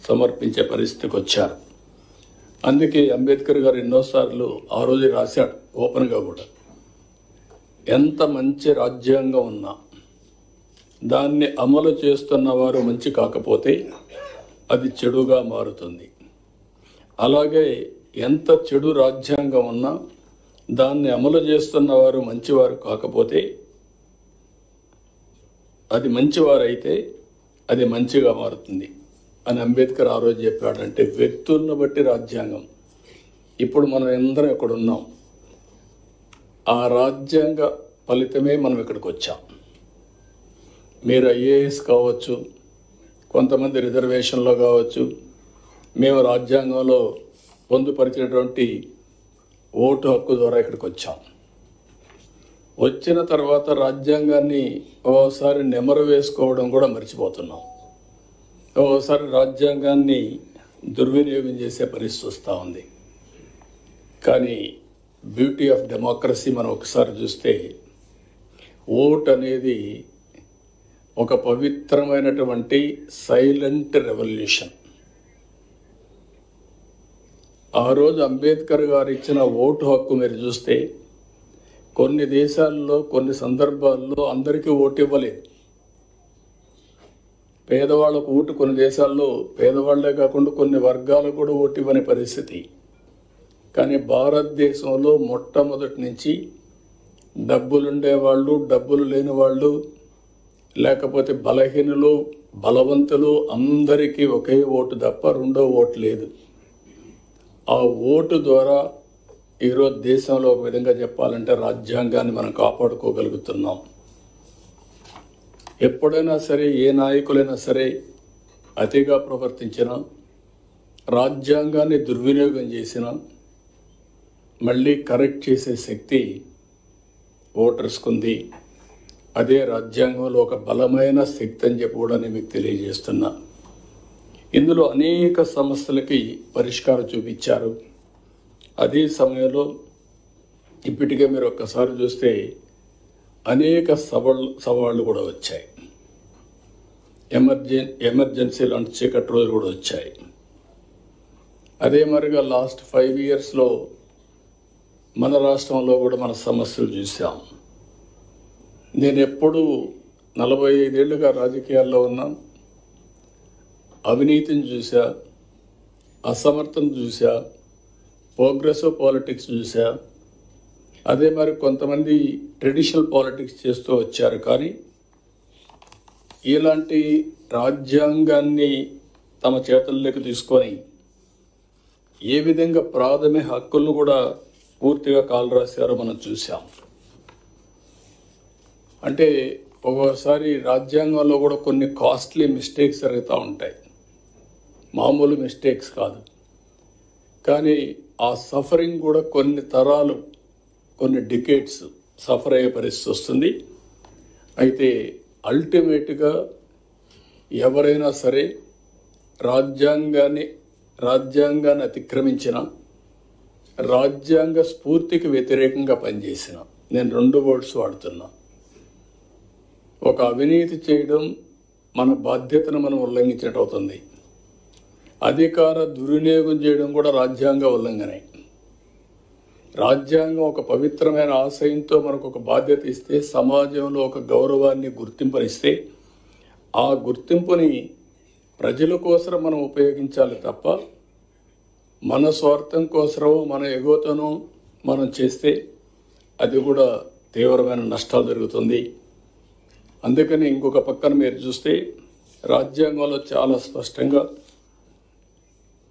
సమర్పించే పరిస్థితికి వచ్చారు. అందుకే అంబేద్కర్ గారు ఎన్నోసార్లు ఆ రోజు రాశాడు ఓపెన్గా కూడా, ఎంత మంచి రాజ్యాంగం ఉన్నా దాన్ని అమలు చేస్తున్న వారు మంచి కాకపోతే అది చెడుగా మారుతుంది. అలాగే ఎంత చెడు రాజ్యాంగం ఉన్నా దాన్ని అమలు చేస్తున్న వారు మంచివారు కాకపోతే, అది మంచివారైతే అది మంచిగా మారుతుంది అని అంబేద్కర్ ఆ రోజు చెప్పాడంటే వ్యక్తులను బట్టి రాజ్యాంగం. ఇప్పుడు మనం అందరం ఇక్కడ ఉన్నాం, ఆ రాజ్యాంగ ఫలితమే మనం ఇక్కడికి వచ్చాం. మీరు ఐఏఎస్ కావచ్చు, కొంతమంది రిజర్వేషన్లో కావచ్చు, మేము రాజ్యాంగంలో పొందుపరిచినటువంటి ఓటు హక్కు ద్వారా ఇక్కడికి వచ్చాం. వచ్చిన తర్వాత రాజ్యాంగాన్ని ఓసారి నెమరు వేసుకోవడం కూడా మర్చిపోతున్నాం. ఓసారి రాజ్యాంగాన్ని దుర్వినియోగం చేసే పరిస్థితి వస్తూ ఉంది. కానీ బ్యూటీ ఆఫ్ డెమోక్రసీ మనం ఒకసారి చూస్తే, ఓట్ అనేది ఒక పవిత్రమైనటువంటి సైలెంట్ రెవల్యూషన్. ఆ రోజు అంబేద్కర్ గారు ఇచ్చిన ఓటు హక్కు మీరు చూస్తే, కొన్ని దేశాల్లో కొన్ని సందర్భాల్లో అందరికీ ఓటు ఇవ్వలేదు. పేదవాళ్ళకు ఓటు కొన్ని దేశాల్లో, పేదవాళ్లే కాకుండా కొన్ని వర్గాలకు కూడా ఓటు ఇవ్వని పరిస్థితి. కానీ భారతదేశంలో మొట్టమొదటి నుంచి డబ్బులుండేవాళ్ళు, డబ్బులు లేని వాళ్ళు, లేకపోతే బలహీనులు, బలవంతులు అందరికీ ఒకే ఓటు తప్ప రెండో ఓటు లేదు. ఆ ఓటు ద్వారా ఈరోజు దేశంలో ఒక విధంగా చెప్పాలంటే రాజ్యాంగాన్ని మనం కాపాడుకోగలుగుతున్నాం. ఎప్పుడైనా సరే ఏ నాయకులైనా సరే అతిగా ప్రవర్తించినా, రాజ్యాంగాన్ని దుర్వినియోగం చేసినా మళ్ళీ కరెక్ట్ చేసే శక్తి ఓటర్స్కు ఉంది. అదే రాజ్యాంగంలో ఒక బలమైన శక్తి అని చెప్పి కూడా నేను మీకు తెలియజేస్తున్నా. ఇందులో అనేక సమస్యలకి పరిష్కారం చూపించారు. అదే సమయంలో ఇప్పటికే మీరు ఒక్కసారి చూస్తే అనేక సవాళ్ళు కూడా వచ్చాయి. ఎమర్జెన్సీ లాంటి చీకటి రోజులు కూడా వచ్చాయి. అదే మరిగా లాస్ట్ 5 yearsలో మన రాష్ట్రంలో కూడా మన సమస్యలు చూసాం. నేను ఎప్పుడూ 45 ఏళ్ళుగా రాజకీయాల్లో ఉన్నా, అవినీతిని చూసా, అసమర్థను చూసా, ప్రోగ్రెసివ్ పాలిటిక్స్ చూసా. అదే మరి కొంతమంది ట్రెడిషనల్ పాలిటిక్స్ చేస్తూ వచ్చారు. కానీ ఇలాంటి రాజ్యాంగాన్ని తమ చేతుల్లోకి తీసుకొని ఏ విధంగా ప్రాథమిక హక్కులను కూడా పూర్తిగా కాలు రాశారో మనం చూసాం. అంటే ఒక్కోసారి రాజ్యాంగంలో కూడా కొన్ని కాస్ట్లీ మిస్టేక్స్ జరుగుతూ ఉంటాయి, మామూలు మిస్టేక్స్ కాదు. కానీ ఆ సఫరింగ్ కూడా కొన్ని తరాలు, కొన్ని డికేట్స్ సఫర్ అయ్యే పరిస్థితి వస్తుంది. అయితే అల్టిమేట్గా ఎవరైనా సరే రాజ్యాంగాన్ని అతిక్రమించిన, రాజ్యాంగ స్ఫూర్తికి వ్యతిరేకంగా పనిచేసిన, నేను 2 వర్డ్స్ వాడుతున్నా. ఒక అవినీతి చేయడం మన బాధ్యతను మనం ఉల్లంఘించినట్టు అవుతుంది. అధికార దుర్వినియోగం చేయడం కూడా రాజ్యాంగ ఉల్లంఘనే. రాజ్యాంగం ఒక పవిత్రమైన ఆశయంతో మనకు ఒక బాధ్యత ఇస్తే, సమాజంలో ఒక గౌరవాన్ని, గుర్తింపునిస్తే, ఆ గుర్తింపుని ప్రజల కోసం మనం ఉపయోగించాలి తప్ప మన స్వార్థం కోసమో మన ఎగోతోనో మనం చేస్తే అది కూడా తీవ్రమైన నష్టాలు జరుగుతుంది. అందుకని ఇంకొక పక్కన మీరు చూస్తే రాజ్యాంగంలో చాలా స్పష్టంగా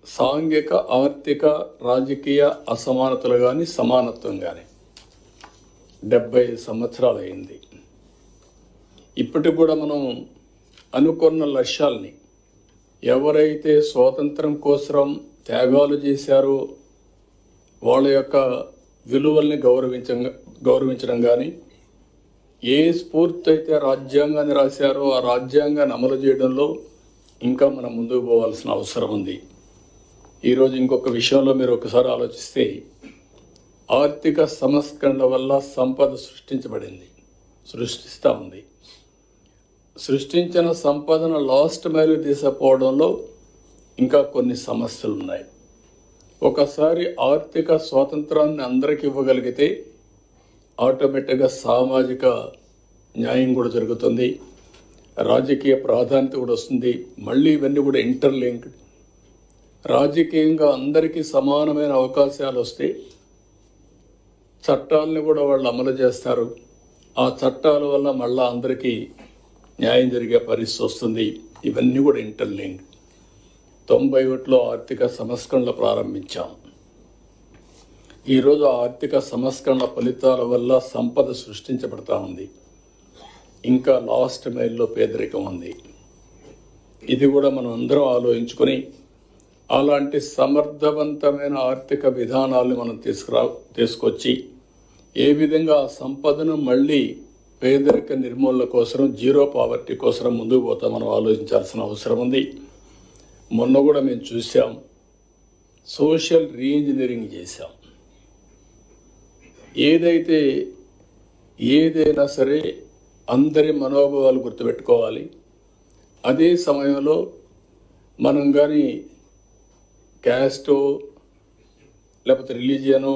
సాంఘిక, ఆర్థిక, రాజకీయ అసమానతలు కానీ సమానత్వం కానీ 75 సంవత్సరాలు అయింది. ఇప్పటికి కూడా మనం అనుకున్న లక్ష్యాల్ని, ఎవరైతే స్వాతంత్రం కోసం త్యాగాలు చేశారో వాళ్ళ యొక్క విలువల్ని గౌరవించడం కానీ, ఏ స్ఫూర్తి అయితే రాజ్యాంగాన్ని రాశారో ఆ రాజ్యాంగాన్ని అమలు చేయడంలో ఇంకా మనం ముందుకు పోవాల్సిన అవసరం ఉంది. ఈరోజు ఇంకొక విషయంలో మీరు ఒకసారి ఆలోచిస్తే, ఆర్థిక సంస్కరణల వల్ల సంపద సృష్టిస్తూ ఉంది. సృష్టించిన సంపదను లాస్ట్ మైలు తీసుకుపోవడంలో ఇంకా కొన్ని సమస్యలు ఉన్నాయి. ఒకసారి ఆర్థిక స్వాతంత్రాన్ని అందరికీ ఇవ్వగలిగితే ఆటోమేటిక్గా సామాజిక న్యాయం కూడా జరుగుతుంది, రాజకీయ ప్రాధాన్యత కూడా వస్తుంది. మళ్ళీ ఇవన్నీ కూడా ఇంటర్లింక్డ్. రాజకీయంగా అందరికీ సమానమైన అవకాశాలు వస్తే చట్టాలను కూడా వాళ్ళు అమలు చేస్తారు. ఆ చట్టాల వల్ల మళ్ళీ అందరికీ న్యాయం జరిగే పరిస్థితి వస్తుంది. ఇవన్నీ కూడా ఇంటర్లింక్. 91లో ఆర్థిక సంస్కరణలు ప్రారంభించాం. ఈరోజు ఆర్థిక సంస్కరణ ఫలితాల వల్ల సంపద సృష్టించబడతా ఉంది. ఇంకా లాస్ట్ మైల్లో పేదరికం ఉంది. ఇది కూడా మనం అందరం ఆలోచించుకొని అలాంటి సమర్థవంతమైన ఆర్థిక విధానాలను మనం తీసుకొచ్చి ఏ విధంగా ఆ సంపదను మళ్ళీ పేదరిక నిర్మూలన కోసం, జీరో పావర్టీ కోసం ముందుకు పోతా మనం ఆలోచించాల్సిన అవసరం ఉంది. మొన్న కూడా మేము చూసాం, సోషల్ రీఇంజనీరింగ్ చేశాం. ఏదైనా సరే అందరి మనోభావాలు గుర్తుపెట్టుకోవాలి. అదే సమయంలో మనం కానీ క్యాస్టో లేకపోతే రిలీజియనో